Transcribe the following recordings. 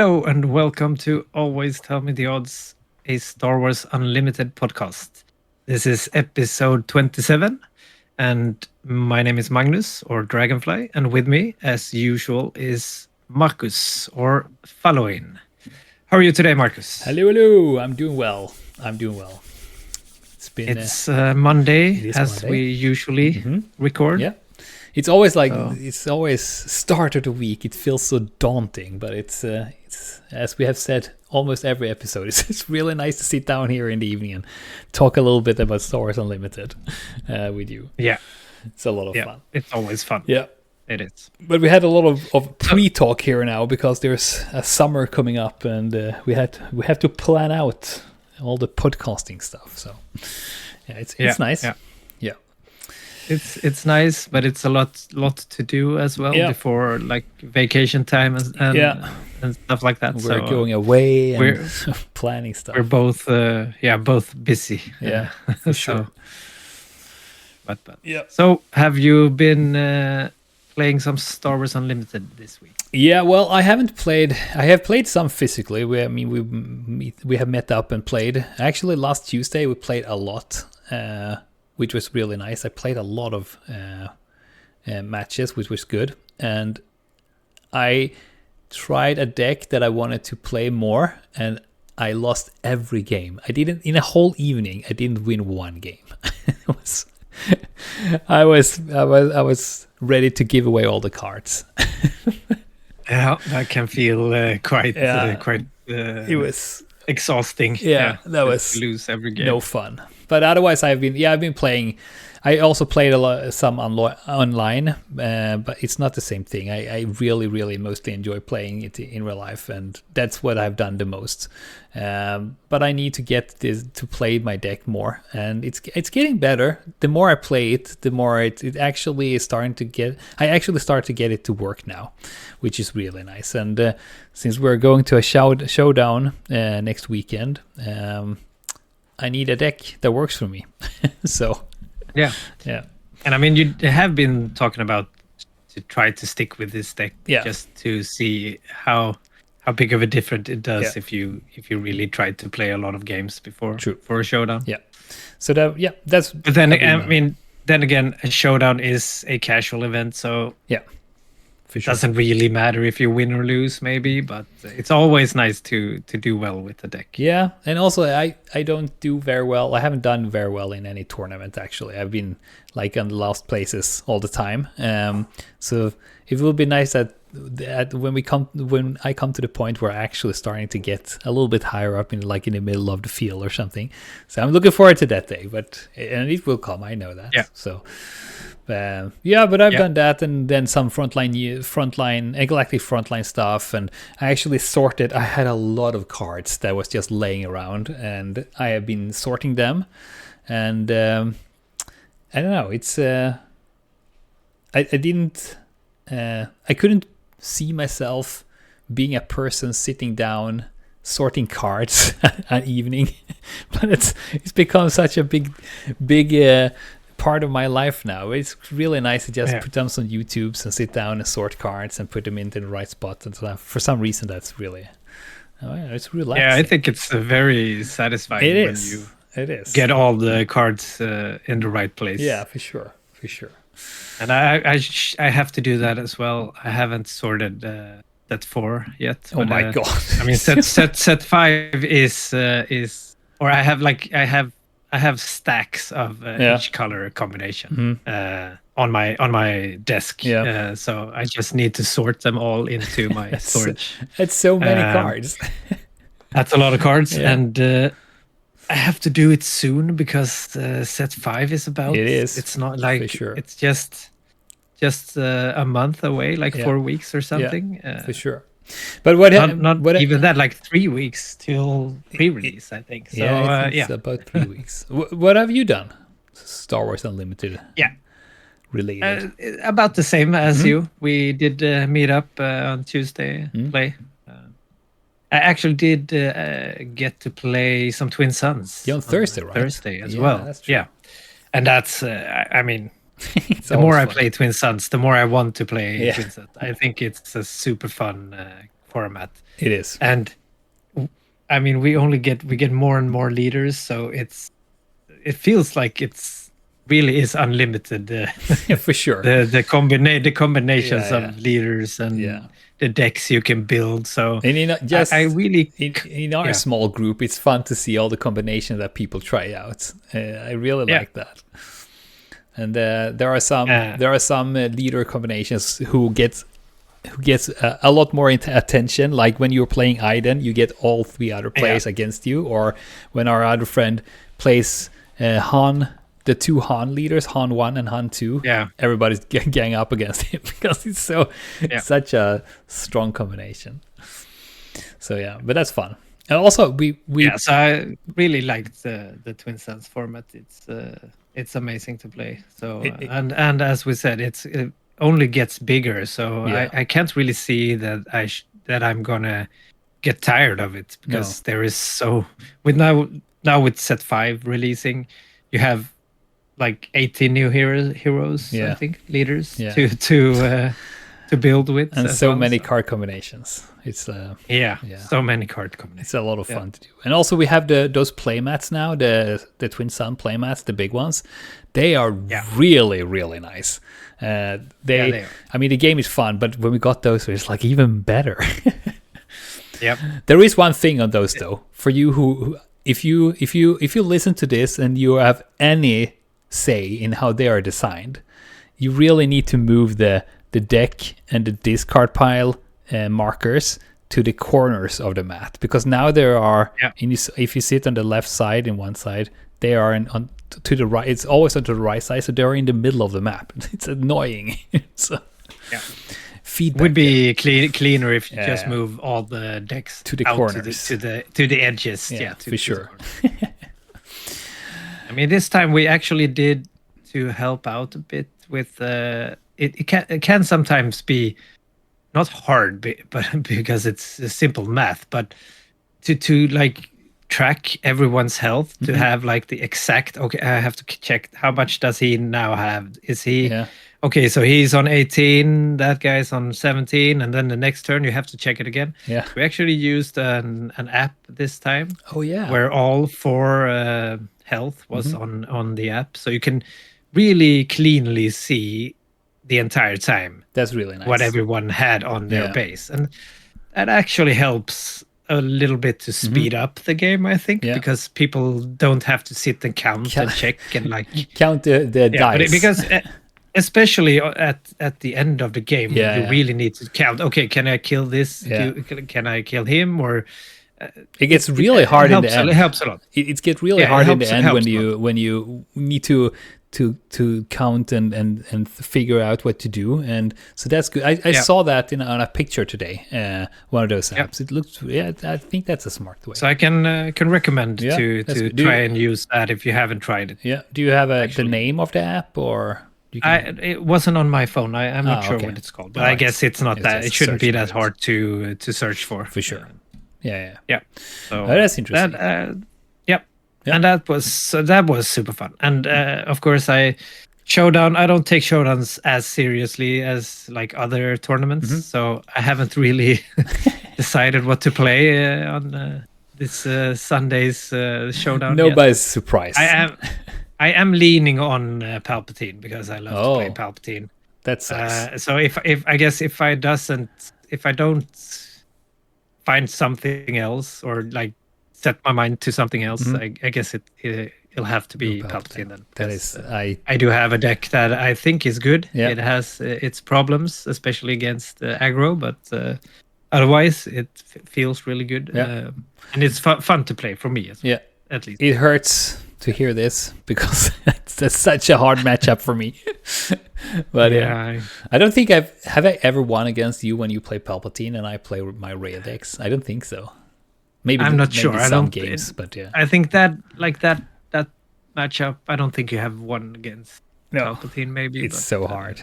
Hello and welcome to Always Tell Me the Odds, a Star Wars Unlimited podcast. This is episode 27, and my name is Magnus, or Dragonfly, and with me, as usual, is Marcus, or Following. How are you today, Marcus? Hello. I'm doing well. It's Monday, it is as Monday. we usually record. Yeah. It's always it's always start of the week. It feels so daunting, but it's as we have said almost every episode. It's really nice to sit down here in the evening and talk a little bit about Star Wars Unlimited with you. Yeah. It's a lot of fun. It's always fun. Yeah. It is. But we had a lot of pre-talk here now because there's a summer coming up, and we have to plan out all the podcasting stuff. So yeah, it's nice. Yeah. Yeah. It's nice, but it's a lot to do as well before like vacation time and stuff like that. We're going away and we're planning stuff. We're both both busy. Yeah, for sure. But So have you been playing some Star Wars Unlimited this week? Yeah, well, I haven't played. I have played some physically. We have met up and played. Actually, last Tuesday we played a lot, which was really nice. I played a lot of matches, which was good. And I tried a deck that I wanted to play more, and I lost every game. In a whole evening, I didn't win one game. I was ready to give away all the cards. Yeah, that can feel quite it was exhausting. That was lose every game. No fun. But otherwise, I've been playing. I also played some online, but it's not the same thing. I really mostly enjoy playing it in real life, and that's what I've done the most. But I need to get to play my deck more, and it's getting better. The more I play it, the more it actually is starting to get. I actually start to get it to work now, which is really nice. And since we're going to a showdown next weekend, I need a deck that works for me. So. Yeah. And I mean, you have been talking about to try to stick with this deck just to see how big of a difference it does if you really try to play a lot of games before for a showdown. Yeah. So that's. But then then again, a showdown is a casual event, so it doesn't really matter if you win or lose, maybe, but it's always nice to do well with the deck. Yeah, and also I don't do very well. I haven't done very well in any tournament, actually. I've been like on the last places all the time. So it will be nice that when I come to the point where I'm actually starting to get a little bit higher up in the middle of the field or something. So I'm looking forward to that day, and it will come. I know that. Yeah. So. But I've done that, and then some frontline Galactic Frontline stuff, and I actually sorted. I had a lot of cards that was just laying around, and I have been sorting them, and I don't know. It's I couldn't see myself being a person sitting down sorting cards an evening, but it's become such a big part of my life now. It's really nice to just put them on YouTubes and sit down and sort cards and put them into the right spot. And so for some reason, that's really it's relaxing. Yeah, I think it's very satisfying when you get all the cards in the right place. Yeah, for sure. And I have to do that as well. I haven't sorted set 4 yet. Oh my god! I mean, set 5 is or I have stacks of each color combination on my desk. Yeah. So I just need to sort them all into my storage. It's so many cards. That's a lot of cards, and I have to do it soon because set 5 is about. It is. It's not like it's just a month away, like 4 weeks or something. Yeah, for sure. But what even that, like 3 weeks till pre-release, I think. So it's about 3 weeks. What have you done? Star Wars Unlimited. Yeah, related. About the same as you. We did meet up on Tuesday, play. I actually did get to play some Twin Suns. On Thursday, right? Thursday as well. That's true. Yeah, and that's I mean. The more I play Twin Suns, the more I want to play Twin Suns. I think it's a super fun format. It is. And I mean, we get more and more leaders, so it feels like it's really is unlimited. Yeah, for sure. The combinations Yeah, yeah. of leaders and Yeah. the decks you can build. So And I really in our small group, it's fun to see all the combinations that people try out. I really like that. And there are some leader combinations who gets a lot more attention. Like when you're playing Aiden, you get all three other players against you, or when our other friend plays Han. The two Han leaders, Han 1 and Han 2, everybody's gang up against him because it's such a strong combination. So yeah, but that's fun. And also we so I really liked the Twin Suns format. It's amazing to play. So and as we said, it only gets bigger. So I can't really see that that I'm gonna get tired of it, because there is so with now with set 5 releasing, you have like 18 new heroes, I think, leaders to build with, and so many card combinations. It's so many card combinations. It's a lot of fun to do. And also we have those playmats now, the Twin Sun playmats, the big ones. They are really, really nice. They are. I mean, the game is fun, but when we got those, it's like even better. There is one thing on those though, for you who if you listen to this and you have any say in how they are designed, you really need to move the deck and the discard pile markers to the corners of the mat, because now there are if you sit on the left side in one side, they are to the right. It's always on the right side, so they're in the middle of the map. It's annoying. So feedback would be cleaner if you just move all the decks to the corners, to the edges. For sure. I mean, this time we actually did to help out a bit with it can sometimes be not hard, but because it's a simple math, but to like track everyone's health, to have like the exact, okay, I have to check how much does he now have. Is he okay, so he's on 18, that guy's on 17, and then the next turn you have to check it again. We actually used an app this time. Where all 4 health was on the app, so you can really cleanly see the entire time. That's really nice. What everyone had on their base, and that actually helps a little bit to speed up the game, I think, because people don't have to sit and count and check and like count the dice. Because especially at the end of the game, you really need to count. Okay, can I kill this? Can I kill him? Or it gets really hard in the end. It helps a lot. It gets really hard in the end when you need to count and figure out what to do, and so that's good. I saw that on a picture today, one of those apps. It looks, I think that's a smart way. So I can recommend to try and use that if you haven't tried it. Do you have the name of the app, or it wasn't on my phone. I'm not sure what it's called, but I guess it's not that. It shouldn't be that hard to search for sure. So that's interesting. And that was super fun. And of course, Showdown, I don't take Showdowns as seriously as like other tournaments, so I haven't really decided what to play on this Sunday's Showdown. Nobody's surprised. I am leaning on Palpatine, because I love to play Palpatine. That sucks. So if I guess if I don't find something else, or like set my mind to something else, I guess it'll have to be Palpatine then. That is, I do have a deck that I think is good. It has its problems, especially against aggro, but otherwise it feels really good. And it's fun to play for me as well, at least. It hurts to hear this, because that's such a hard matchup for me. But I don't think have I ever won against you when you play Palpatine and I play my Rhea decks? I don't think so. Maybe I'm not sure. Some games, but I think that that matchup, I don't think you have won against Palpatine. Maybe it's so hard.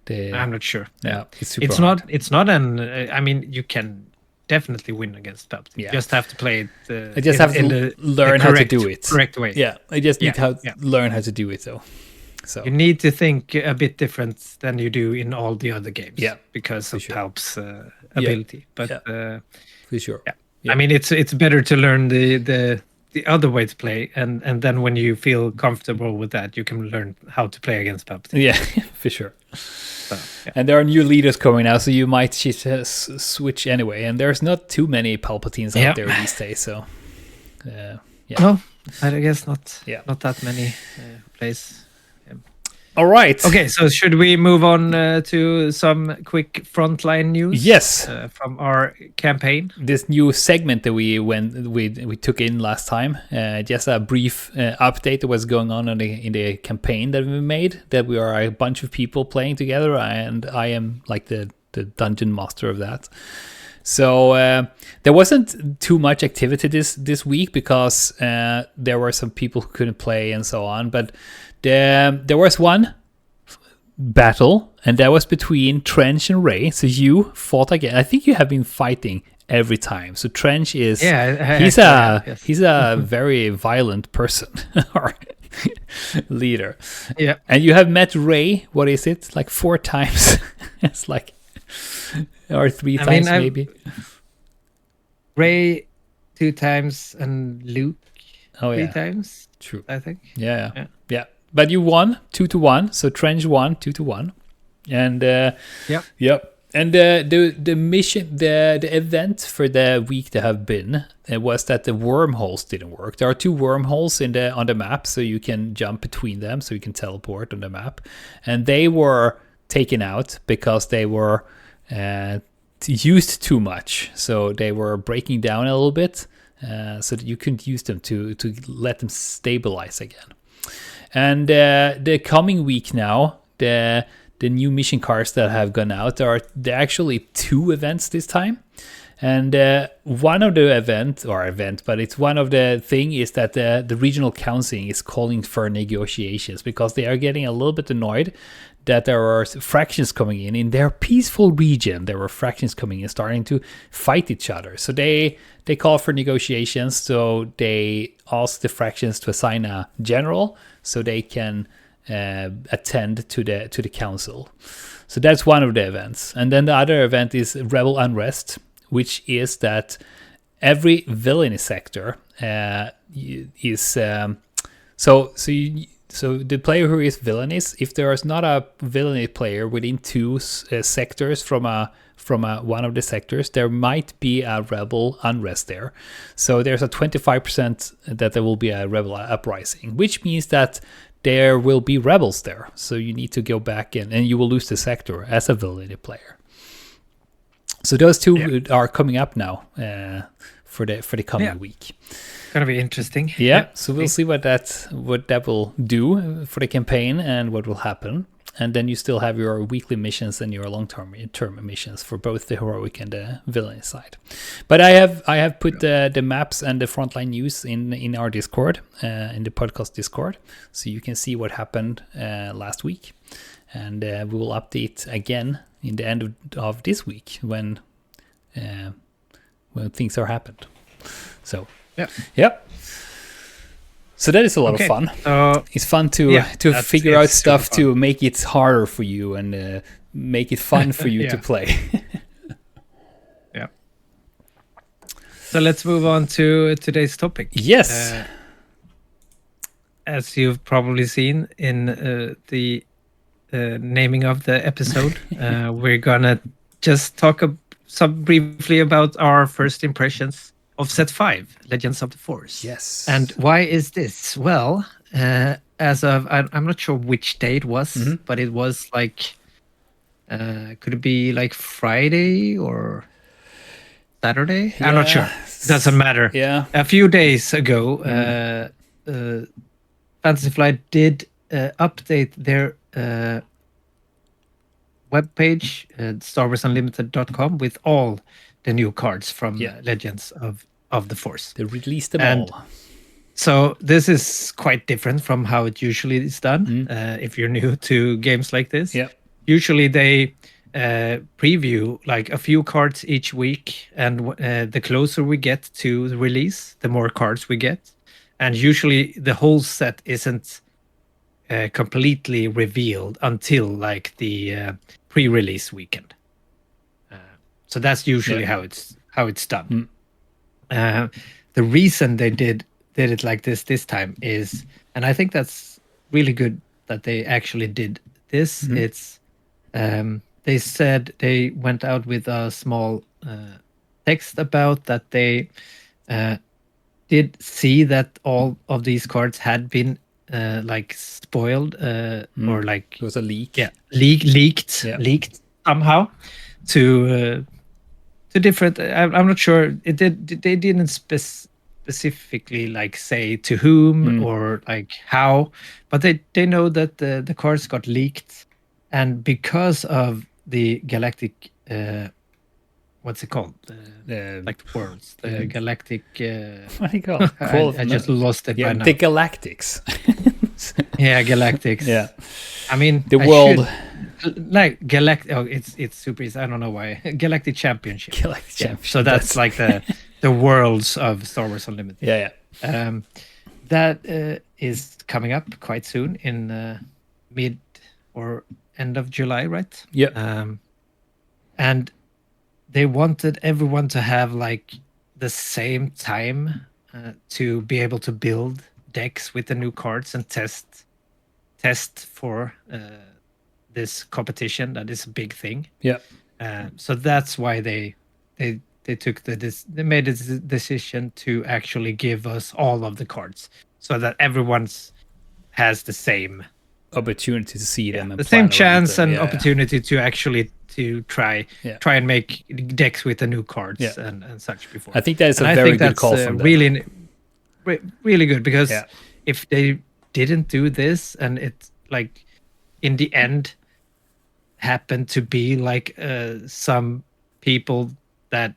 I'm not sure. It's super hard. It's not an. I mean, you can definitely win against Palpatine. You just have to play it. I just have to learn how to do it correct way. I just need to learn how to do it though. So you need to think a bit different than you do in all the other games. Yeah, because for of sure. Palp's ability. But Yeah. For sure. yeah. Yeah. I mean, it's better to learn the other way to play, and then when you feel comfortable with that, you can learn how to play against Palpatine. Yeah, for sure. So, yeah. And there are new leaders coming now, so you might switch anyway. And there's not too many Palpatines out there these days, so yeah. No, I guess not. Yeah. Not that many plays. All right. Okay, so should we move on to some quick frontline news? Yes. From our campaign. This new segment that we took in last time, just a brief update of what's going on in the campaign that we made. That we are a bunch of people playing together, and I am like the dungeon master of that. So there wasn't too much activity this week because there were some people who couldn't play and so on. But there was one battle, and that was between Trench and Ray. So you fought again. I think you have been fighting every time. So Trench is he's a very violent person or leader. Yeah, and you have met Ray. What is it, like 4 times? It's like, or 3 times maybe. Ray 2 times and Luke 3 yeah. times. True. I think. Yeah. But you won 2-1. So Trench won 2-1. And Yep. And the mission, the event for the week that have been was that the wormholes didn't work. There are 2 wormholes on the map, so you can jump between them, so you can teleport on the map. And they were taken out because they were used too much. So they were breaking down a little bit, so that you couldn't use them to let them stabilize again. And the coming week now, the new mission cards that have gone out, there are actually 2 events this time. And one of the but it's one of the thing is that the regional council is calling for negotiations because they are getting a little bit annoyed that there are fractions coming in their peaceful region. There were fractions coming in, starting to fight each other. So they call for negotiations. So they ask the fractions to assign a general so they can attend to the council. So that's one of the events. And then the other event is Rebel Unrest, which is that every villainy sector is so the player who is villainous, if there is not a villainy player within 2 sectors from one of the sectors, there might be a rebel unrest there. So there's a 25% that there will be a rebel uprising, which means that there will be rebels there. So you need to go back in, and you will lose the sector as a villainy player. So those 2 are coming up now for the coming week. Gonna be interesting. Yeah, so we'll see what that will do for the campaign and what will happen. And then you still have your weekly missions and your long-term missions for both the heroic and the villainy side. But I have put the maps and the frontline news in our Discord, in the podcast Discord, so you can see what happened last week. And we will update again in the end of this week when things are happened. So yeah. So that is a lot of fun. It's fun to figure out stuff to make it harder for you and make it fun for you to play. Yeah. So let's move on to today's topic. Yes. As you've probably seen in the naming of the episode, we're gonna just talk briefly about our first impressions of Set 5, Legends of the Force. Yes. And why is this? Well, as of, I'm not sure which day it was, but it was like, could it be like Friday or Saturday? Yeah. I'm not sure. Doesn't matter. Yeah. A few days ago, Fantasy Flight did update their webpage, StarWarsUnlimited.com, with all the new cards from Legends of the Force. They released them all. So this is quite different from how it usually is done. If you're new to games like this, usually they preview like a few cards each week, and the closer we get to the release, the more cards we get. And usually the whole set isn't completely revealed until like the pre-release weekend. So that's usually how it's done. The reason they did it like this time is, and I think that's really good that they actually did this. It's they said they went out with a small text about that they did see that all of these cards had been like spoiled or like It was a leak. leaked somehow to different. I'm not sure. They didn't specifically like say to whom or like how, but they know that the cards got leaked, and because of the galactic what's it called? Like the worlds, the galactic. What do you call it? I just lost it by now. The Galactics. Yeah, galactics. Yeah. I mean, The world. Like galactic. Oh, it's super easy. I don't know why. Galactic Championship. Galactic Championship. So that's like the worlds of Star Wars Unlimited. Yeah. That is coming up quite soon in mid or end of July, right? Yeah. And they wanted everyone to have like the same time to be able to build decks with the new cards and test for this competition. That is a big thing. Yeah. So that's why they took they made a decision to actually give us all of the cards so that everyone's has the same opportunity to see them and the same chance them. and opportunity to actually to try and make decks with the new cards and such before. I think that is a very good call from them. Really good, because if they didn't do this and it like in the end happened to be like some people that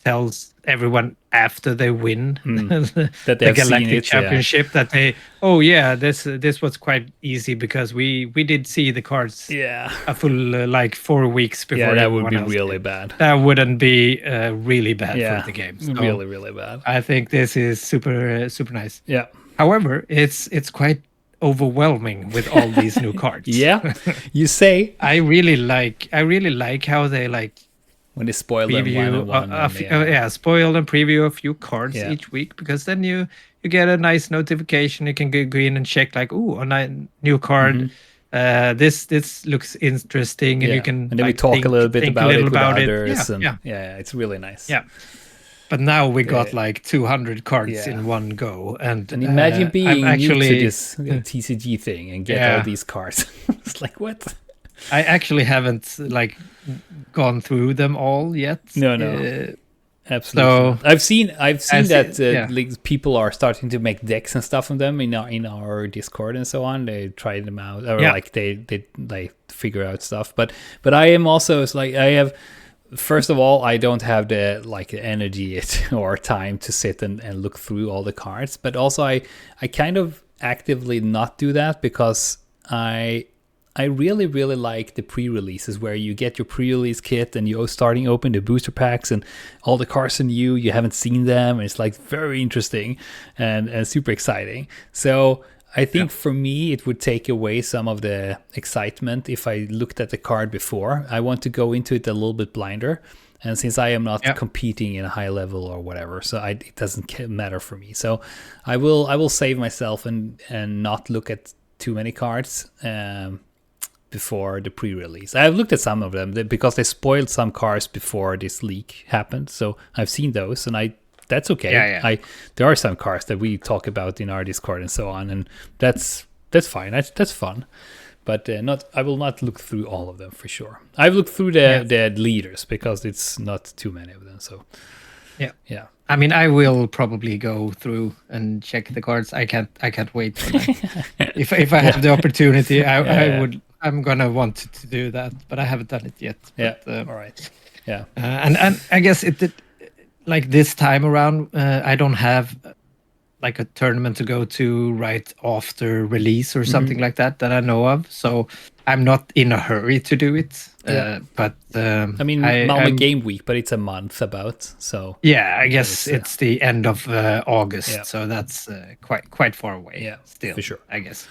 tells everyone after they win that they the Galactic Championship that they this was quite easy because we did see the cards a full like 4 weeks before. That would be really bad. That wouldn't be really bad for the game. So really bad. I think this is super nice. Yeah. However, it's quite overwhelming with all these new cards. Yeah, you say. I really like how they like when they spoil them one spoil and preview a few cards each week, because then you get a nice notification. You can go in and check like, a new card. This looks interesting, and you can and then we talk a little bit about it with others. Yeah, it's really nice. Yeah. But now we got like 200 cards in one go, and imagine being actually new to this TCG thing and get all these cards. It's like, what? I actually haven't like gone through them all yet. No. Absolutely. So, I've seen that like, people are starting to make decks and stuff on them in our Discord and so on. They try them out, or like they figure out stuff. But I am also, it's like I have. First of all, I don't have the like energy or time to sit and look through all the cards. But also, I kind of actively not do that because I really, really like the pre-releases where you get your pre-release kit and you're starting open the booster packs and all the cards are new. You haven't seen them. And it's like very interesting and super exciting. So I think for me, it would take away some of the excitement if I looked at the card before. I want to go into it a little bit blinder. And since I am not competing in a high level or whatever, so it doesn't matter for me. So I will save myself and not look at too many cards before the pre-release. I've looked at some of them because they spoiled some cards before this leak happened. So I've seen those, and that's okay. There are some cards that we talk about in our Discord and so on, and that's fine. That's fun. But I will not look through all of them for sure. I've looked through the leaders because it's not too many of them. So yeah. I mean, I will probably go through and check the cards. I can't wait for that. if I have the opportunity, I'm gonna want to do that, but I haven't done it yet. All right. Yeah. And I guess it did, like this time around, I don't have like a tournament to go to right after release or something like that I know of. So I'm not in a hurry to do it. Yeah. But I mean, Malmö Game Week, but it's a month about. So yeah, I guess it's, it's the end of August, yeah. so that's quite far away. Yeah, still, for sure. I guess.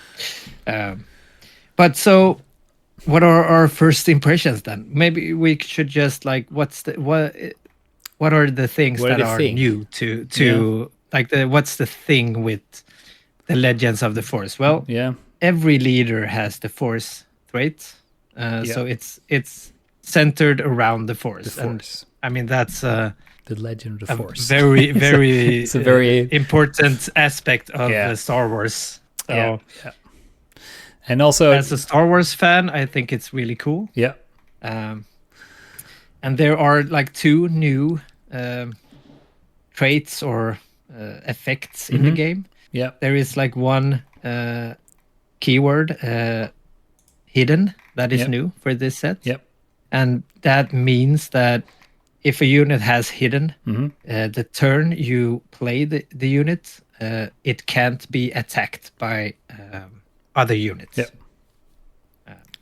But so, what are our first impressions then? Maybe we should just like, what are the things What are that the are thing? new to like what's the thing with the Legends of the Force? Well, Yeah. every leader has the Force trait, so it's centered around the Force, The and Force. I mean that's The Legend of the a Force. very it's a very important aspect of Yeah. Star Wars. So, yeah. And also, as a Star Wars fan, I think it's really cool. yeah. And there are like two new traits or effects in the game. Yeah. There is like one keyword hidden that is new for this set. Yep. And that means that if a unit has hidden, the turn you play the unit, it can't be attacked by other units. Yep.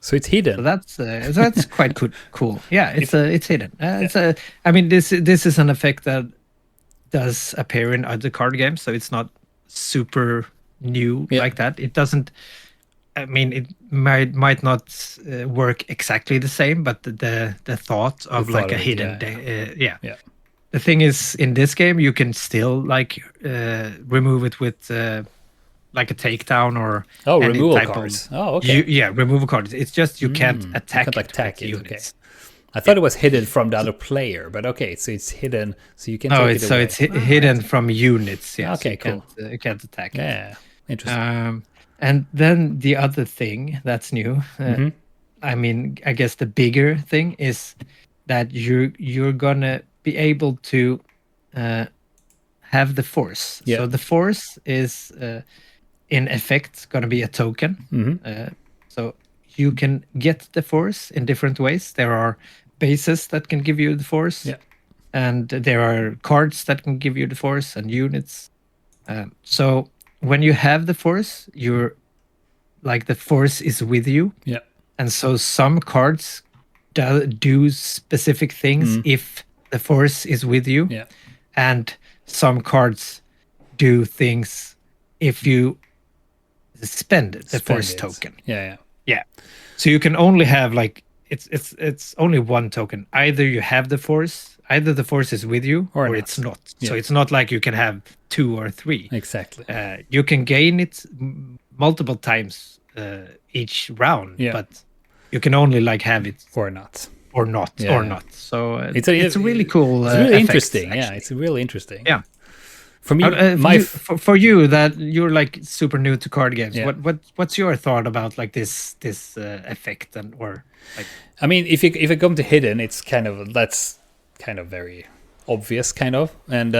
So it's hidden. So that's quite cool. Yeah, it's hidden. I mean, this is an effect that does appear in other card games, so it's not super new like that. It doesn't. I mean, it might not work exactly the same, but the thought of like a hidden, yeah. The thing is, in this game, you can still like remove it with like a takedown or any removal type cards. Of, okay. Removal cards. It's just you can't attack you can't attack it. Units. Okay. I thought it was hidden from the other player, but okay, so it's hidden, so you can take it away. It's hidden from units. Yeah. Okay, so cool. You can't attack it. Yeah, interesting. And then the other thing that's new, I mean, I guess the bigger thing is that you're gonna be able to have the Force. Yeah. So the Force is in effect gonna be a token. So you can get the Force in different ways. There are bases that can give you the Force. Yeah. And there are cards that can give you the Force and units. So when you have the Force, you're like the Force is with you. Yeah. And so some cards do specific things if the Force is with you. Yeah. And some cards do things if you spend the Force token. Yeah. So you can only have like it's only one token. Either you have the Force, either the Force is with you or it's not. Yeah. So it's not like you can have 2 or 3. Exactly. You can gain it multiple times each round, but you can only like have it or not. So it's a really cool. It's really effect, interesting. actually. Yeah, it's really interesting. Yeah. For me, for you that you're like super new to card games, Yeah. what's your thought about like this effect and or like? I mean, if you come to hidden, it's that's kind of very obvious, kind of, and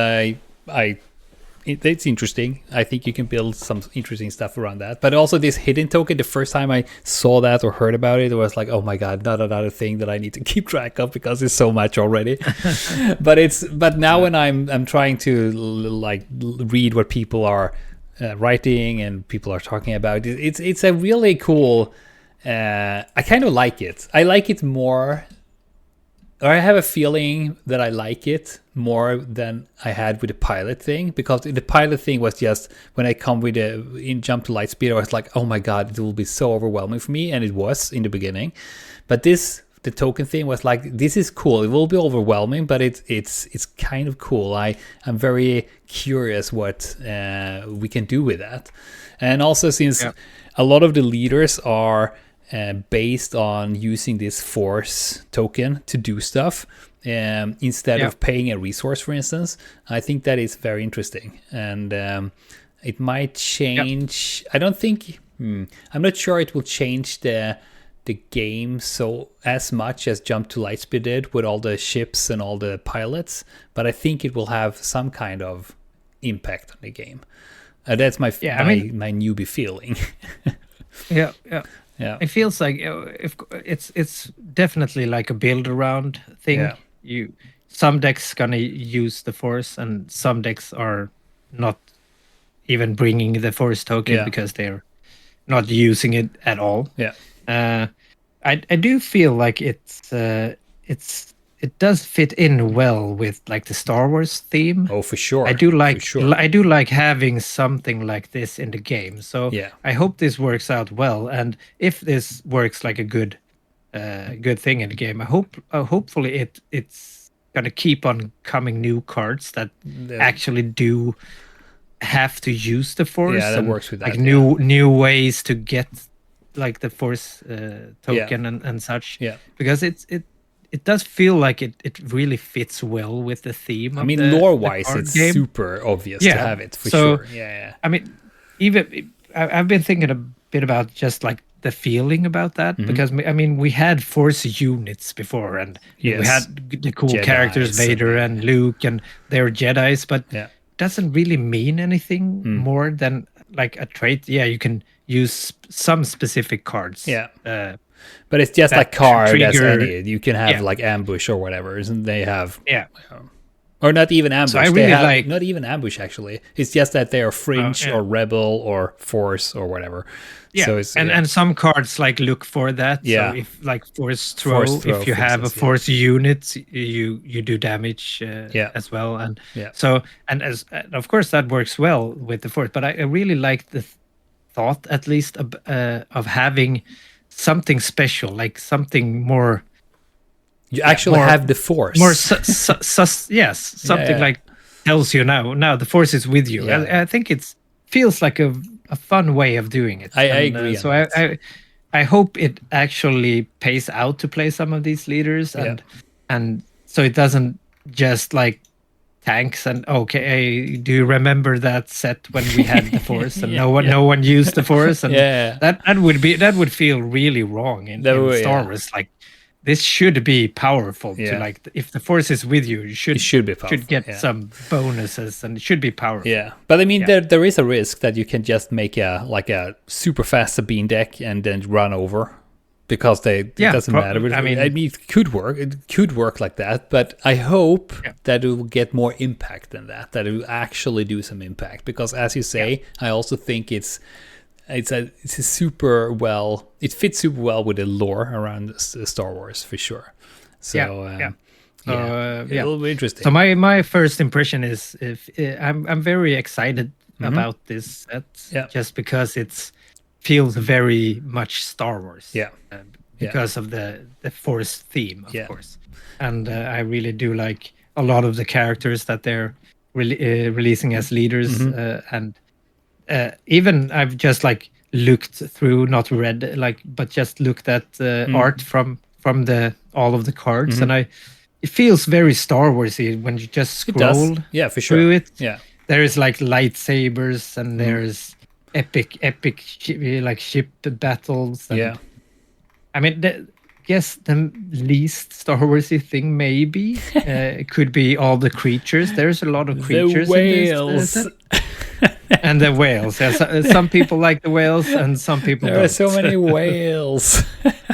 it's interesting. I think you can build some interesting stuff around that. But also this hidden token, the first time I saw that or heard about it, it was like, oh my god, not another thing that I need to keep track of because it's so much already. but now when I'm trying to like read what people are writing and people are talking about, it's a really cool. I kind of like it. I like it more. Or I have a feeling that I like it more than I had with the pilot thing, because the pilot thing was just when I come with in Jump to Lightspeed, I was like, oh my god, it will be so overwhelming for me, and it was in the beginning. But the token thing was like, this is cool. It will be overwhelming, but it's kind of cool. I'm very curious what we can do with that, and also since a lot of the leaders are. Based on using this Force token to do stuff instead of paying a resource, for instance. I think that is very interesting, and it might change. I don't think. I'm not sure it will change the game so as much as Jump to Lightspeed did with all the ships and all the pilots, but I think it will have some kind of impact on the game. That's my newbie feeling. Yeah. Yeah. It feels like if it's definitely like a build around thing. Yeah. Some decks gonna use the Force and some decks are not even bringing the force token because they're not using it at all. Yeah. I do feel like it does fit in well with like the Star Wars theme. Oh, for sure. I do like having something like this in the game. So I hope this works out well. And if this works like a good thing in the game, I hope hopefully it's gonna keep on coming new cards that actually do have to use the force. Yeah, that works with that. Like new ways to get like the force token and such. Yeah, because it does feel like it really fits well with the theme. I mean, lore wise, it's super obvious to have it for sure. Yeah. I mean, even I've been thinking a bit about just like the feeling about that because I mean we had force units before and we had the cool Jedis characters Vader and Luke and they're Jedis, but doesn't really mean anything more than like a trait. Yeah, you can use some specific cards. Yeah. But it's just like card trigger, as any. You can have like ambush or whatever, and they have or not even ambush. So I really like not even ambush actually. It's just that they are fringe or rebel or force or whatever. Yeah, so it's, and some cards like look for that. Yeah, so if like force throw if you have a force unit, you do damage as well, and so and as of course that works well with the force. But I really like the thought at least of having something special, like something more. You actually have the force. More something like tells you now the force is with you. I think it feels like a fun way of doing it. I agree. So I hope it actually pays out to play some of these leaders and so it doesn't just like tanks and okay, do you remember that set when we had the force and no one used the force and that would feel really wrong in Star Wars. Like this should be powerful to like if the force is with you, you should be powerful. Should get some bonuses and it should be powerful. Yeah, but I mean there is a risk that you can just make a super fast Sabine deck and then run over because it doesn't matter. I mean it could work. It could work like that, but I hope that it will get more impact than that. That it will actually do some impact because, as you say, I also think it fits super well with the lore around Star Wars for sure. So it'll be interesting. So my first impression is I'm very excited about this set just because it feels very much Star Wars. Because of the Force theme, of course. And I really do like a lot of the characters that they're releasing as leaders and even I've just like looked through, not read, but just looked at art from all of the cards, and it feels very Star Warsy when you just scroll. For sure. Through it. Yeah, there is like lightsabers and there's epic like ship battles. And, I mean, guess the least Star Warsy thing maybe it could be all the creatures. There's a lot of creatures. The whales. In this, and the whales. Some people like the whales, and some people there don't. are so many whales.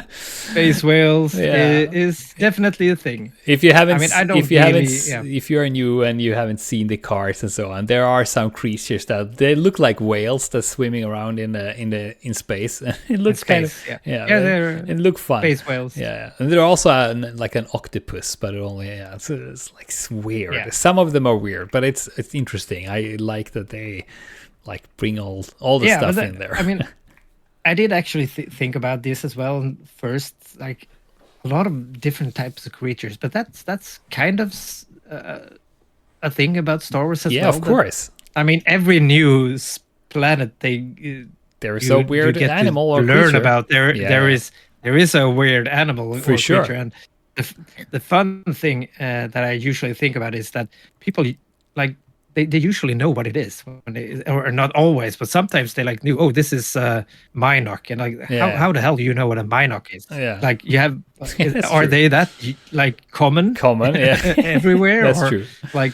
Space whales is definitely a thing. If you haven't, if you're new and you haven't seen the cards and so on, there are some creatures that they look like whales that's swimming around in space. It looks it look fun. Space whales. Yeah, and they're also like an octopus, but it's like weird. Yeah. Some of them are weird, but it's interesting. I like that they like bring all the stuff in there. I mean, I did actually think about this as well first, like a lot of different types of creatures, but that's kind of a thing about Star Wars as well. Yeah, of course. I mean, every new planet there is a weird animal or learn creature. About there is a weird animal for or sure. Creature, and the fun thing that I usually think about is that people like. They usually know what it is, or not always, but sometimes they like knew. Oh, this is Minok, and like how the hell do you know what a Minok is? Yeah, like you have. Are they that like common? Common, everywhere. That's or, true. Like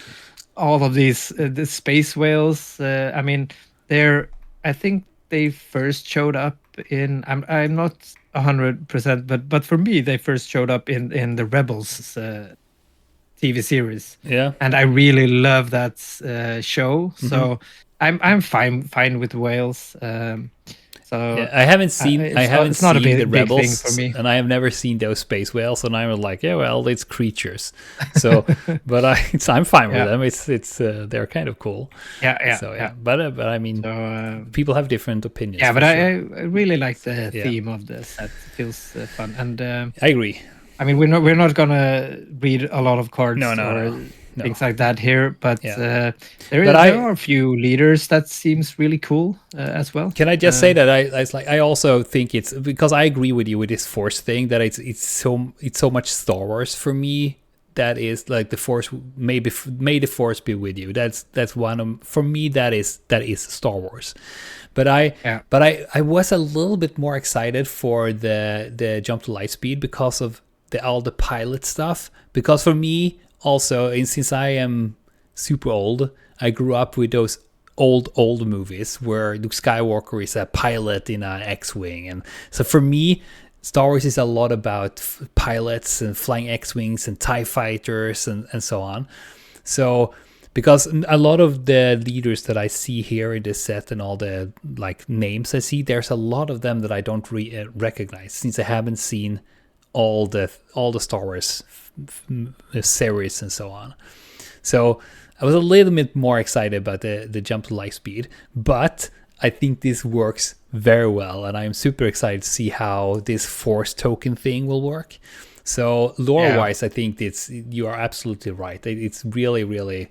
all of these the space whales. I mean, I think they first showed up in. I'm not 100%, but for me, they first showed up in the Rebels. TV series, and I really love that show. So I'm fine with whales. So Yeah, I haven't seen it's not a the big thing for rebels, me. and I have never seen those space whales, and I'm like, yeah, well, it's creatures. So, but I'm fine with Yeah, them. It's they're kind of cool. So yeah. yeah, but I mean, So people have different opinions yeah, for but sure. I really like the Yeah, theme of the set. It feels fun, and I agree. I mean we're not gonna read a lot of No, cards no, or no, no. things like that here, but Yeah, but there are a few leaders that seems really cool as well. can I just say that I also think it's because I agree with you with this force thing that it's so much Star Wars for me. That is like the force, maybe may the force be with you. That's one of, for me, that is Star Wars. But Yeah, I was a little bit more excited for the jump to light speed because of all the pilot stuff. Because for me also, and since I am super old, I grew up with those old movies where Luke Skywalker is a pilot in an X-wing, and so for me, Star Wars is a lot about pilots and flying X-wings and TIE fighters and so on. So because a lot of the leaders that I see here in this set and all the like names I see, there's a lot of them that I don't recognize since I haven't seen all the Star Wars series and so on. So I was a little bit more excited about the jump to light speed, but I think this works very well, and I'm super excited to see how this force token thing will work. So lore-wise, I think you are absolutely right. It's really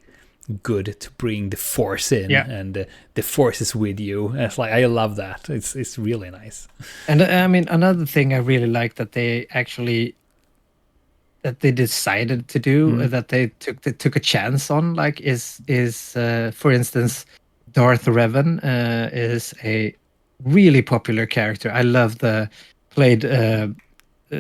good to bring the force in, yeah. and the force is with you. And it's like I love that. It's really nice. And I mean another thing I really like that they decided to do that they took a chance on like is for instance Darth Revan is a really popular character. I love played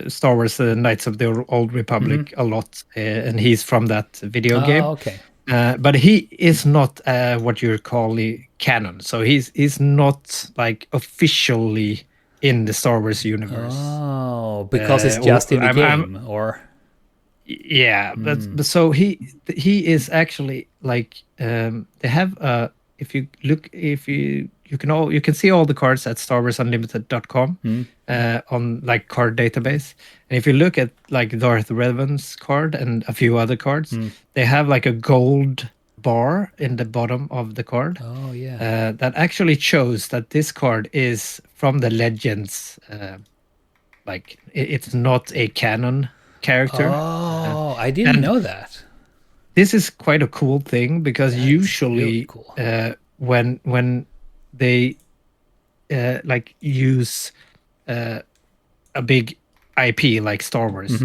Star Wars Knights of the Old Republic a lot, and he's from that video game. Okay. But he is not what you're calling canon, so he's not like officially in the Star Wars universe. Oh, because it's just in the game, or yeah, but so he is actually like they have if you look if you can see all the cards at StarWarsUnlimited.com on like card database, and if you look at like Darth Revan's card and a few other cards, they have like a gold bar in the bottom of the card. Oh yeah. That actually shows that this card is from the Legends. Like it's not a canon character. Oh, I didn't And know that. this is quite a cool thing because That is really usually cool. When they like use a big IP like Star Wars,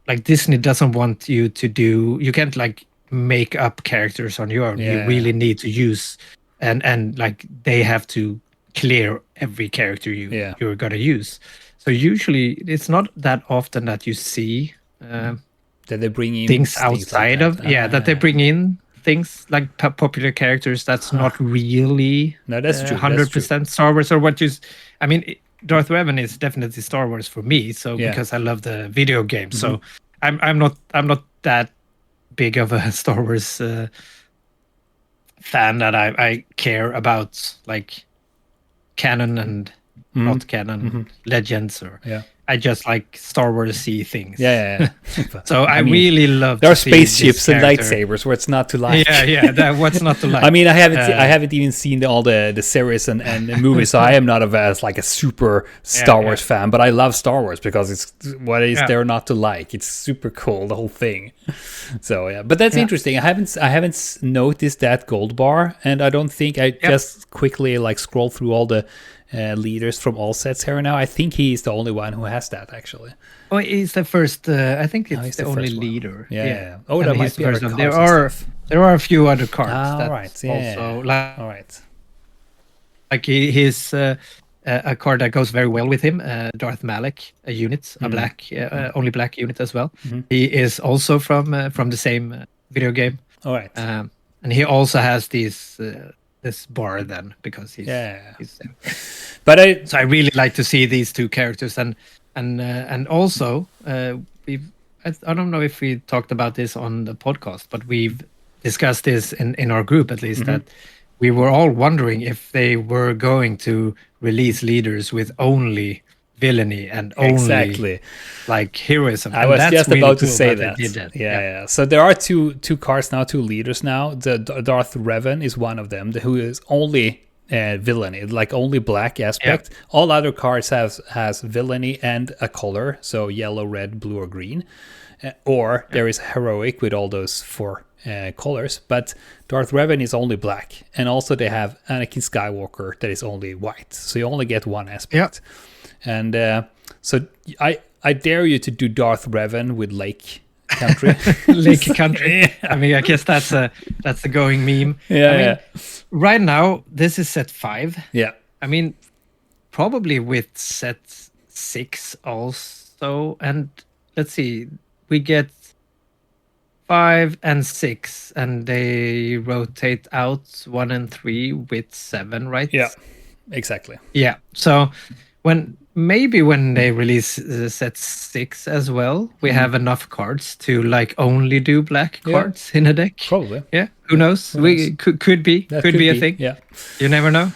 like Disney doesn't want you to do. You can't like make up characters on your own. You Yeah. really need to use and like they have to clear every character you're gonna use. So usually it's not that often that you see That they bring in things like outside that. of that they bring in things like popular characters that's not really No, that's true. 100% Star Wars or what you. I mean, Darth Revan is definitely Star Wars for me. So because I love the video game, so I'm not that big of a Star Wars fan that I care about like canon and not canon legends or I just like Star Wars-y things. Yeah. So I mean, really love. There are to see spaceships this and character. lightsabers. What's not to like? Yeah. What's not to like? I mean, I haven't even seen all the series and the movies, so I am not like a super Star Wars fan. But I love Star Wars because it's what is there not to like? It's super cool, the whole thing. So yeah, but that's interesting. I haven't noticed that gold bar, and I don't think I just quickly like scroll through all the leaders from all sets here now. I think he's the only one who has that actually. Oh, he's the first. I think it's he's the the only first one. leader. Yeah. Oh, that might be other cards. There are a few other cards. All right. Yeah. Also, like, all right. Like he's a card that goes very well with him. Darth Malak, a unit, a black, only black unit as well. He is also from the same video game. All right. And he also has these. This bar then because he's but I really like to see these two characters and also I don't know if we talked about this on the podcast, but we've discussed this in our group at least that we were all wondering if they were going to release leaders with only villainy and only Exactly. like heroism. I And was that's just really about to cool say they that. did that. Yeah, yeah. So there are two cards now, two leaders now. The Darth Revan is one of them, who is only villainy, like only black aspect. All other cards has villainy and a color, so yellow, red, blue, or green. Or there is heroic with all those four colors, but Darth Revan is only black, and also they have Anakin Skywalker that is only white, so you only get one aspect. And so I dare you to do Darth Revan with Lake Country. Lake Country. I mean, I guess that's a going meme. Yeah, I mean, right now this is set 5. Yeah. I mean, probably with set 6 also, and let's see, we get 5 and 6, and they rotate out 1 and 3 with 7, right? Yeah, exactly. Yeah. So when they release set 6 as well, we have enough cards to like only do black cards in a deck. Probably. Yeah. Who knows? We could be a thing. Yeah. You never know.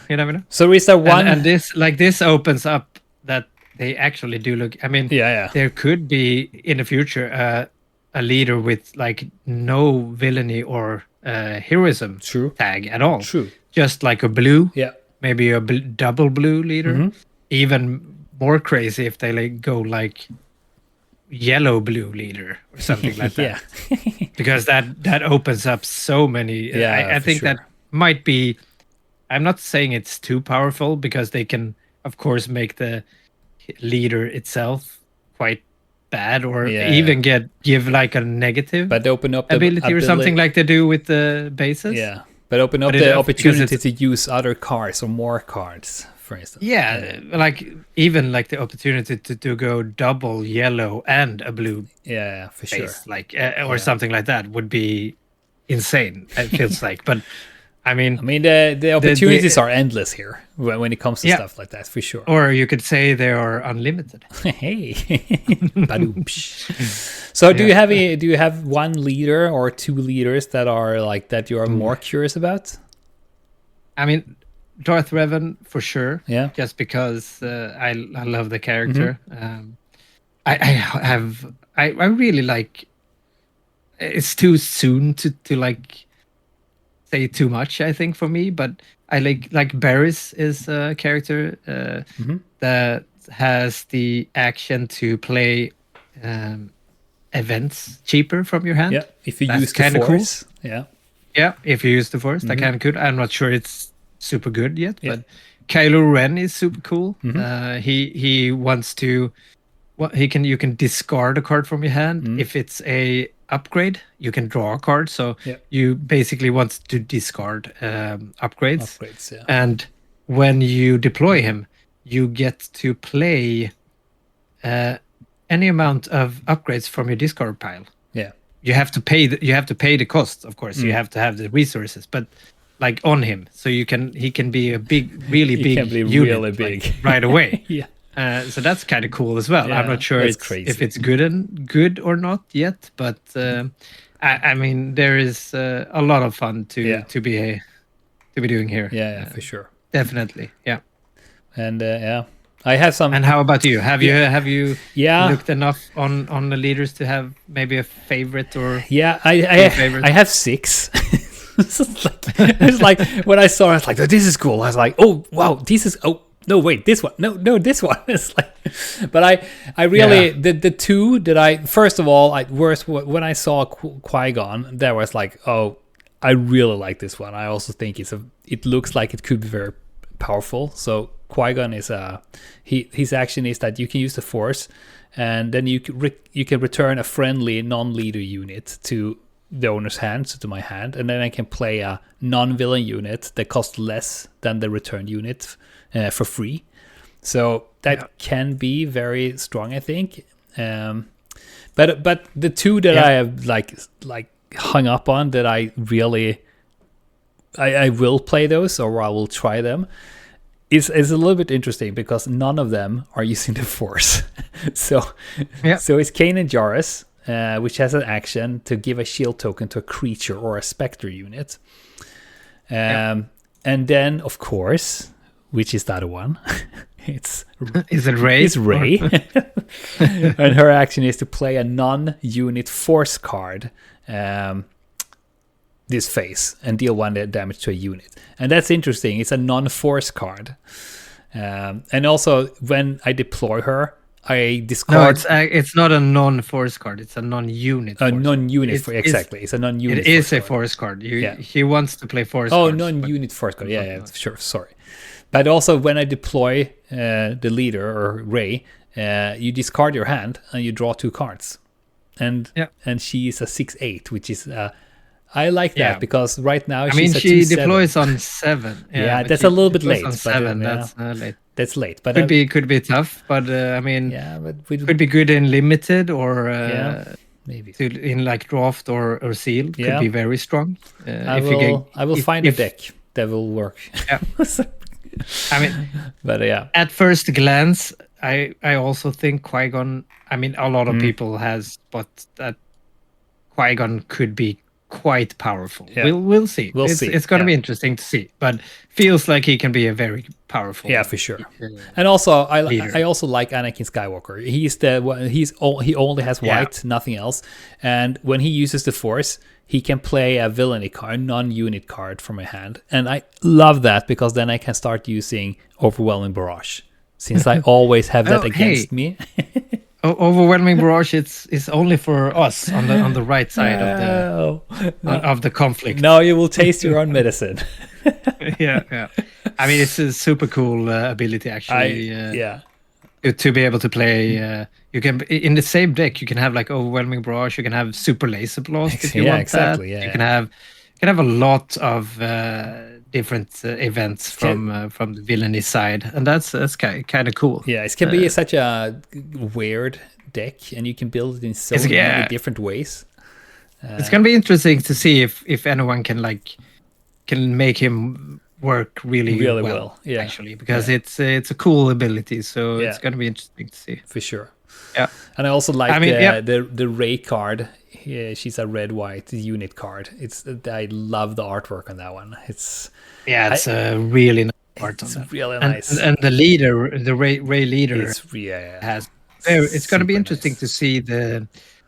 So is there one? And this opens up that they actually do look. I mean, there could be in the future a leader with like no villainy or heroism tag at all. True. Just like a blue. Yeah. Maybe a double blue leader. Even more crazy if they like go like yellow blue leader or something like that. Because that opens up so many. I think that might be. I'm not saying it's too powerful because they can, of course, make the leader itself quite bad or even give like a negative but open up ability or something like they do with the bases. Yeah, but open up the opportunity to use other cards or more cards, for instance. Yeah, like even like the opportunity to go double yellow and a blue. Yeah, for sure. Like or something like that would be insane. It feels like, but. I mean, the opportunities are endless here when it comes to stuff like that, for sure. Or you could say they are unlimited. Hey, so do you have one leader or two leaders that are like that you are more curious about? I mean, Darth Revan for sure. Yeah, just because I love the character. I really like. It's too soon to like. Say too much, I think, for me, but I like Barris is a character that has the action to play events cheaper from your hand. Yeah, if you use the Force. Cool. Yeah, if you use the Force, that kind of good. I'm not sure it's super good yet, but Kylo Ren is super cool. He wants to. Well, you can discard a card from your hand if it's a upgrade. You can draw a card, so you basically want to discard upgrades. And when you deploy him, you get to play any amount of upgrades from your discard pile. Yeah, you have to pay the cost, of course. You have to have the resources, but like on him, so he can be a really big unit like, right away. So that's kind of cool as well. I'm not sure if it's good or not yet, but I mean there is a lot of fun to be doing here. Yeah, for sure, definitely. Yeah, and I have some. And how about you? Have you looked enough on the leaders to have maybe a favorite or? Yeah, I have 6. It's like when I saw it, I was like, oh, this is cool. I was like, oh wow, this is no, wait, this one. No, this one. It's like, but I really the two that I first of all when I saw Qui-Gon, there was like, oh, I really like this one. I also think it looks like it could be very powerful. So Qui-Gon is his action is that you can use the Force, and then you can return a friendly non-leader unit to the owner's hand, so to my hand, and then I can play a non-villain unit that costs less than the return unit. For free, so that can be very strong, I think. But the two that I have like hung up on that I really I will play those, or I will try them, is a little bit interesting because none of them are using the Force. So it's Kanan Jarrus, which has an action to give a shield token to a creature or a specter unit. And then, of course, which is the other one? It's Is it Ray? It's Ray. And her action is to play a non-unit force card this phase and deal 1 damage to a unit. And that's interesting. It's a non-force card. And also, when I deploy her, I discard... No, it's not a non-force card. It's a non-unit. A non-unit, exactly. It's a non-unit. It is a force card. He wants to play force. Oh, non-unit force card. Yeah, sure. Sorry. But also, when I deploy the leader or Ray, you discard your hand and you draw 2 cards. And she is a 6/8, which is I like that because right now she's a 2/7. She deploys on 7. Yeah, that's a little bit late. On 7, that's late. That's late, but could be tough. But could be good in limited or maybe in like draft or sealed. Could be very strong. I will find a deck that will work. Yeah. But at first glance, I also think Qui-Gon. A lot of people has, but that Qui-Gon could be quite powerful. Yeah. We'll see. We'll see. It's going to be interesting to see, but feels like he can be a very powerful. Yeah, for sure. And also, I also like Anakin Skywalker. He only has white, nothing else. And when he uses the Force, he can play a villainy card, non-unit card from my hand, and I love that because then I can start using Overwhelming Barrage, since I always have that against me. Overwhelming Barrage it's only for us on the right side of the conflict. Now you will taste your own medicine. yeah. It's a super cool ability actually. To be able to play, you can in the same deck you can have like Overwhelming Barrage, you can have Super Laser Blast if you want exactly, that. You can have a lot of different events from the villainy side, and that's kind of cool. Yeah, it can be such a weird deck, and you can build it in so many different ways. It's gonna be interesting to see if anyone can make him work really well. Yeah, actually, because it's a cool ability, so it's gonna be interesting to see for sure. Yeah, and I also like the Ray card. Yeah, she's a red-white unit card. I love the artwork on that one. It's a really nice art on that. It's really nice. And the leader, the Ray leader, has. It's going to be interesting to see the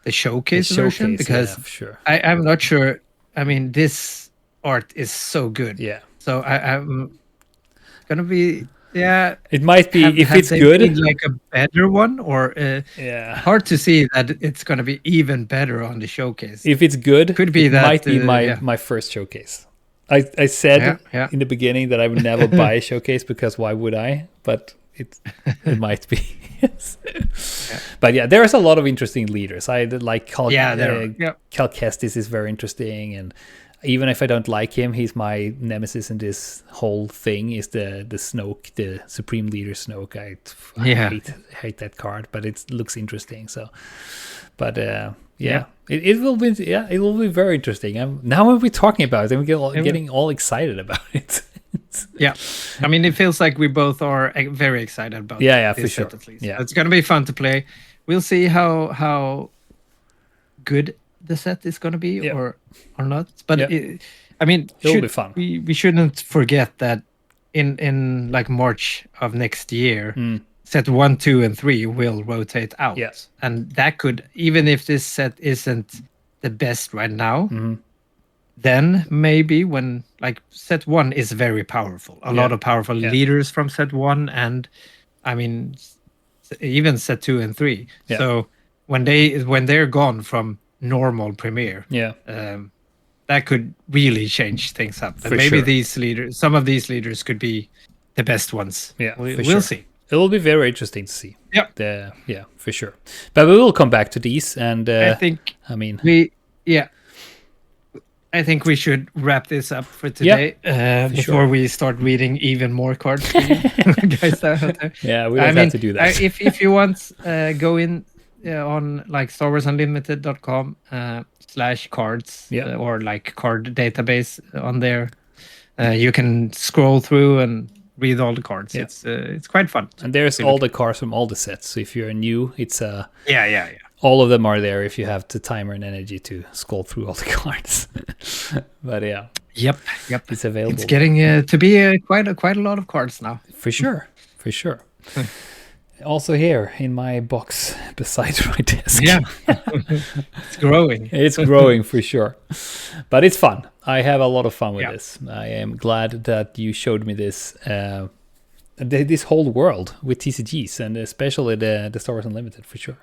showcase version because for sure. I'm not sure. This art is so good. Yeah. So I'm gonna be. Yeah, it might be if it's good. Like a better one, or hard to see that it's going to be even better on the showcase. If it's good, could be that might be my first showcase. I said in the beginning that I would never buy a showcase because why would I? But it might be. But there's a lot of interesting leaders. I like Cal Kestis is very interesting, and even if I don't like him, he's my nemesis in this whole thing. Is the Snoke, the Supreme Leader Snoke. I hate that card, but it looks interesting. So, but it will be it will be very interesting. Now we're talking about it, and we're getting all excited about it. It feels like we both are very excited about this for sure. Set at least. It's going to be fun to play. We'll see how good the set is going to be or not, but it'll be fun. We shouldn't forget that in like March of next year, set 1, 2, and 3 will rotate out. And that could, even if this set isn't the best right now, then maybe when like set 1 is very powerful, a lot of powerful leaders from set 1, and even set 2 and 3. So when they're gone from normal premiere, that could really change things up. And maybe these leaders, some of these leaders could be the best ones. We'll see. It will be very interesting to see. For sure. But we will come back to these, and I think we should wrap this up for today before we start reading even more cards for you guys out there. Yeah, we don't have to do that. If you want, go in on like StarWarsUnlimited.com /cards or like card database on there. You can scroll through and read all the cards. It's quite fun. And there's all the cards from all the sets. So if you're new, it's yeah. All of them are there if you have the timer and energy to scroll through all the cards. But Yep, yep. It's available. It's getting to be quite a lot of cards now. For sure. Also here in my box beside my desk. Yeah, it's growing. It's growing for sure. But it's fun. I have a lot of fun with Yeah. this. I am glad that you showed me this this whole world with TCGs, and especially the Star Wars Unlimited for sure.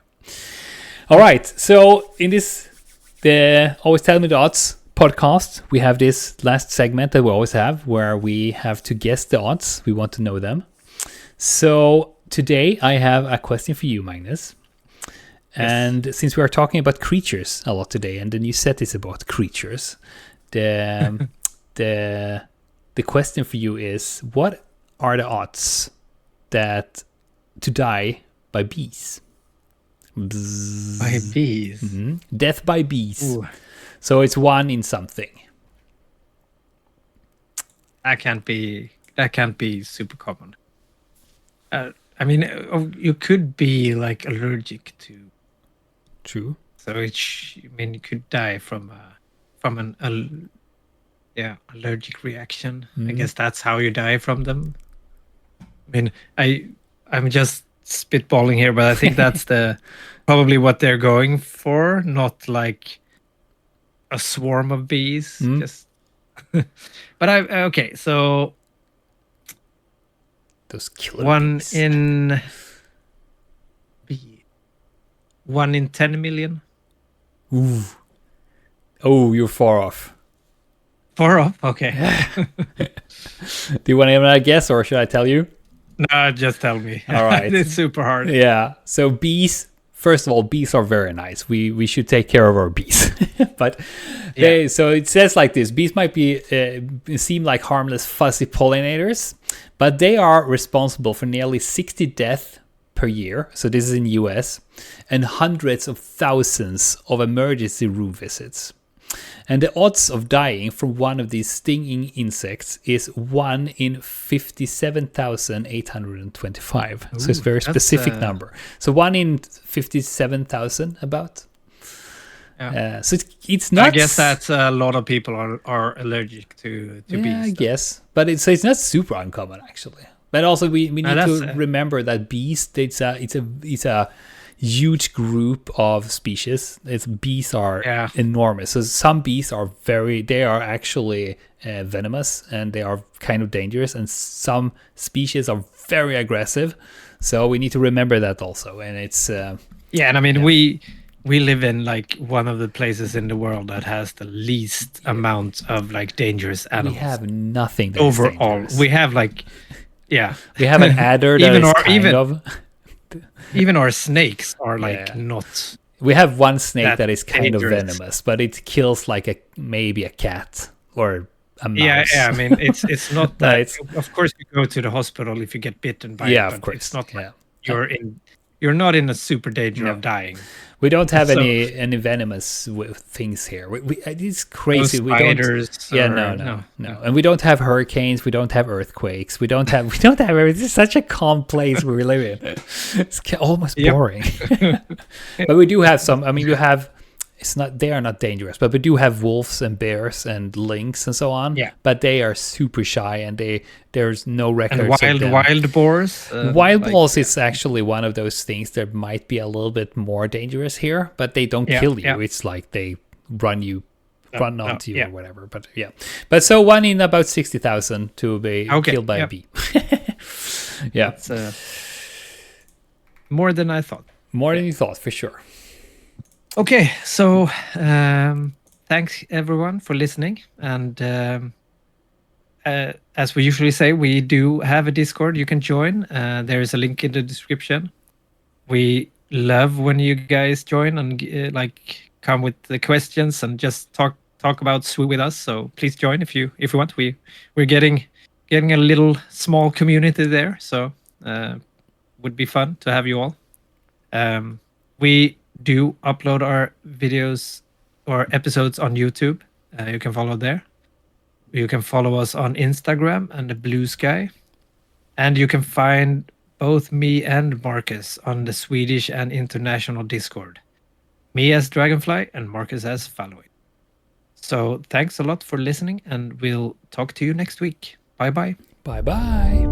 All right. So in the Always Tell Me the Odds podcast, we have this last segment that we always have where we have to guess the odds. We want to know them. So today I have a question for you, Magnus. And since we are talking about creatures a lot today, and the new set is about creatures, the question for you is: what are the odds that to die by bees? Bzzz. By bees. Death by bees. Ooh. So it's one in something. That can't be super common. I mean, you could be like allergic to. True. So I mean, you could die from an allergic reaction. I guess that's how you die from them. I mean, I'm just spitballing here, but I think that's probably what they're going for, not like a swarm of bees. Just, but okay. So those killer one bees. in 10 million. Ooh. Oh, you're far off. Far off. Okay. Do you want to have a guess, or should I tell you? No, just tell me. All right. It's super hard. Yeah. So bees. First of all, bees are very nice. We should take care of our bees. But so it says like this: bees might be seem like harmless, fuzzy pollinators, but they are responsible for nearly 60 deaths per year. So this is in US, and hundreds of thousands of emergency room visits. And the odds of dying from one of these stinging insects is 1 in 57,825. So it's a very specific number. So 1 in 57,000 about. Yeah. So it's not. I guess that's a lot of people are allergic to bees. Yeah, I guess. But it's not super uncommon actually. But also we need to remember that bees, it's a huge group of species. Bees are enormous. So some bees are actually venomous, and they are kind of dangerous, and some species are very aggressive. So we need to remember that also. And it's and I mean we live in like one of the places in the world that has the least amount of like dangerous animals. We have nothing that overall. We have like we have an adder that even our snakes are like not. We have one snake that is kind dangerous. of venomous, but it kills like maybe a cat or a mouse. Yeah. I mean, it's not that. Of course, you go to the hospital if you get bitten by it. Of course. It's not like you're not in a super danger of dying. We don't have any venomous things here. It's crazy. No spiders. No. And we don't have hurricanes. We don't have earthquakes. We don't have everything. It's such a calm place where we live in. It's almost boring. But we do have some. I mean, they are not dangerous, but we do have wolves and bears and lynx and so on. Yeah. But they are super shy, and there's no records. And wild boars. Wild boars is actually one of those things that might be a little bit more dangerous here, but they don't kill you. It's like they run onto you or whatever. But but so 1 in about 60,000 to be killed by a bee. It's, more than I thought. More than you thought, for sure. Okay, so thanks everyone for listening, and as we usually say, we do have a Discord you can join. There is a link in the description. We love when you guys join and come with the questions and just talk about SWU with us. So please join if you want. We're getting a little small community there, so would be fun to have you all. We do upload our videos or episodes on YouTube. You can follow there. You can follow us on Instagram and the Blue Sky. And you can find both me and Marcus on the Swedish and international Discord. Me as Dragonfly and Marcus as Following. So thanks a lot for listening, and we'll talk to you next week. Bye bye. Bye bye.